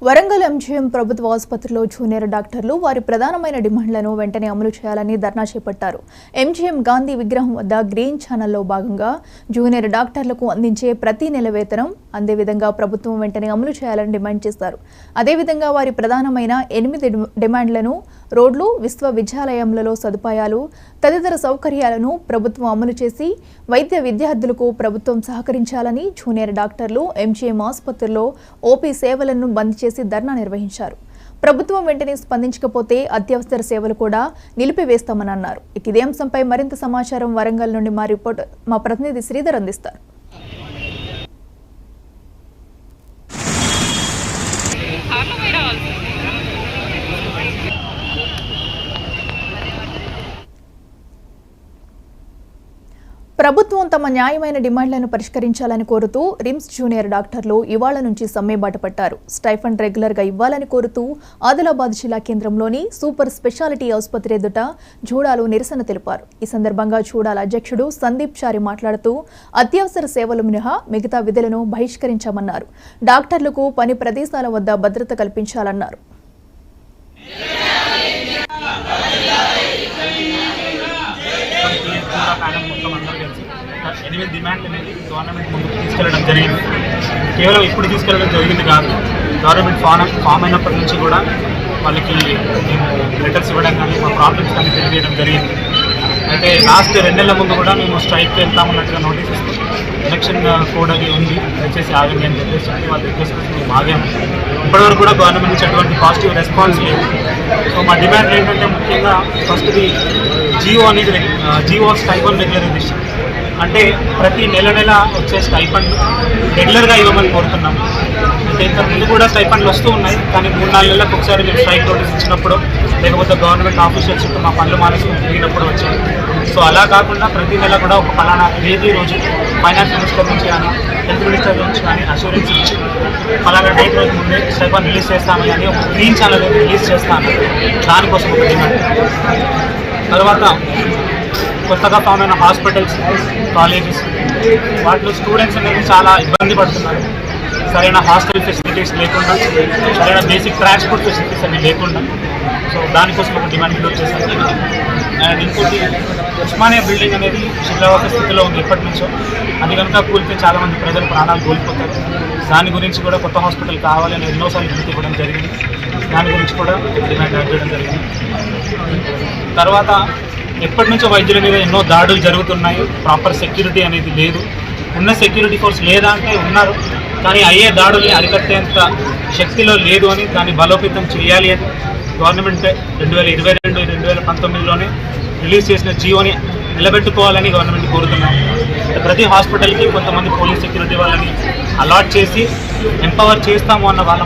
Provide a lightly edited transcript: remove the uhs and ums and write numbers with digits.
Warangal MGM ప్రభుత్వ ఆసుపత్రిలో junior డాక్టర్లు వారి ప్రధానమైన డిమాండ్లను వెంటనే అమలు చేయాలని ధర్నా చేపట్టారు. ఎంజీఎం గాంధీ విగ్రహం వద్ద గ్రీన్ ఛానల్లో భాగంగా జూనియర్ డాక్టర్లకు అందించే ప్రతి నెల వేతనం అందే విధంగా ప్రభుత్వం వెంటనే అమలు చేయాలని డిమాండ్ చేశారు. అదేవిధంగా వారి ప్రధానమైన 8 డిమాండ్లను రోడ్లు, విశ్వవిద్యాలయంలో సదుపాయాలు తదితర సౌకర్యాలను ప్రభుత్వం అమలు చేసి వైద్య విద్యార్థులకు ప్రభుత్వం సహకరించాలని జూనియర్ డాక్టర్లు ఎంజీఎం ఆసుపత్రిలో ఓపీ సేవలను బంద్ చేసి ధర్నా నిర్వహించారు. ప్రభుత్వం వెంటనే స్పందించకపోతే అత్యవసర సేవలు కూడా నిలిపివేస్తామని అన్నారు. ఇదే అంశంపై మరింత సమాచారం వరంగల్ నుండి మా ప్రతినిధి శ్రీధర్ అందిస్తారు. ప్రభుత్వం తమ న్యాయమైన డిమాండ్లను పరిష్కరించాలని కోరుతూ రిమ్స్ జూనియర్ డాక్టర్లు ఇవాళ నుంచి సమ్మె బాట పట్టారు. స్టైఫండ్ రెగ్యులర్గా ఇవ్వాలని కోరుతూ ఆదిలాబాద్ జిల్లా కేంద్రంలోని సూపర్ స్పెషాలిటీ ఆసుపత్రి ఎదుట జూడాలు నిరసన తెలిపారు. ఈ సందర్భంగా జూడాల అధ్యక్షుడు సందీప్ చారి మాట్లాడుతూ అత్యవసర సేవలు మినహా మిగతా విధులను బహిష్కరించామన్నారు. డాక్టర్లకు పని ప్రదేశాల వద్ద భద్రత కల్పించాలన్నారు. డిమాండ్ అనేది గవర్నమెంట్ ముందుకు తీసుకెళ్ళడం జరిగింది. కేవలం ఇప్పుడు తీసుకెళ్ళడం జరిగింది కాదు, గవర్నమెంట్ ఫామ్ అయినప్పటి నుంచి కూడా వాళ్ళకి మేము లెటర్స్ ఇవ్వడం కానీ మా ప్రాబ్లమ్స్ కానీ తెలియజేయడం జరిగింది. అయితే లాస్ట్ 2 నెలల ముందు కూడా మేము స్ట్రైక్కి వెళ్తామన్నట్టుగా నోటీస్ ఇస్తాం. ఎలక్షన్ కోడ్ అది ఉంది, దయచేసి ఆగండి అని చెప్పేసి వాళ్ళు రిక్వెస్ట్ మేము ఆగాము. ఇప్పటివరకు కూడా గవర్నమెంట్ నుంచి ఎటువంటి పాజిటివ్ రెస్పాన్స్ లేదు. సో మా డిమాండ్ ఏంటంటే ముఖ్యంగా ఫస్ట్ది జియో స్టైఫండ్ రెగ్యులరైజేషన్, అంటే ప్రతి నెల వచ్చే స్టైఫండ్ రెగ్యులర్గా ఇవ్వమని కోరుతున్నాము. అంటే ఇంతకుముందు కూడా స్టైఫండ్లు వస్తూ ఉన్నాయి, కానీ 3-4 నెలలకు ఒకసారి మేము స్ట్రైక్ నోటీస్ ఇచ్చినప్పుడు లేకపోతే గవర్నమెంట్ ఆఫీషియల్స్ చుట్టూ మా పనులు మానేసుకుని తిరిగినప్పుడు వచ్చాయి. సో అలా కాకుండా ప్రతి నెల కూడా ఒక పలానా తేదీ రోజు ఫైనాన్స్ మినిస్టర్ నుంచి కానీ హెల్త్ మినిస్టర్ నుంచి కానీ అష్యూరెన్స్ ఇచ్చి పలానా డేట్ రోజు ముందే స్టైఫండ్ రిలీజ్ చేస్తామని అని ఒక గ్రీన్ ఛానల్ రిలీజ్ చేస్తాను. దానికోసం ఒక డిమాండ్. తర్వాత కొత్తగా ఫామ్ అయిన హాస్పిటల్స్, కాలేజెస్, వాటిలో స్టూడెంట్స్ అనేది చాలా ఇబ్బంది పడుతున్నారు. సరైన హాస్టల్ ఫెసిలిటీస్ లేకుండా, సరైన బేసిక్ ట్రాన్స్పోర్ట్ ఫెసిలిటీస్ అవి లేకుండా. సో దానికోసం ఒక డిమాండ్ క్లియర్ చేశారు. అండ్ ఇంకోటి, ఉస్మానియా బిల్డింగ్ అనేది శిథిలావస్థ స్థితిలో ఉంది ఎప్పటి నుంచో. అది కనుక కూలితే చాలామంది ప్రజలు ప్రాణాలు కోల్పోతారు. దాని గురించి కూడా కొత్త హాస్పిటల్ కావాలని ఎన్నోసార్లు వినతి ఇవ్వడం జరిగింది. దాని గురించి కూడా డిమాండ్ యాడ్ చేయడం జరిగింది. తర్వాత ఎప్పటి నుంచో వైద్యుల మీద ఎన్నో దాడులు జరుగుతున్నాయి. ప్రాపర్ సెక్యూరిటీ అనేది లేదు. ఉన్న సెక్యూరిటీ ఫోర్స్ లేదా అంటే ఉన్నారు, కానీ అయ్యే దాడుల్ని అరికట్టేంత శక్తిలో లేదు అని దాన్ని బలోపేతం చేయాలి అని గవర్నమెంట్ 2022-2019లోనే రిలీజ్ చేసిన జియోని నిలబెట్టుకోవాలని గవర్నమెంట్ కోరుతున్నాము. ప్రతి హాస్పిటల్కి కొంతమంది పోలీస్ సెక్యూరిటీ వాళ్ళని అలాట్ చేసి ఎంపవర్ చేస్తాము అన్న వాళ్ళ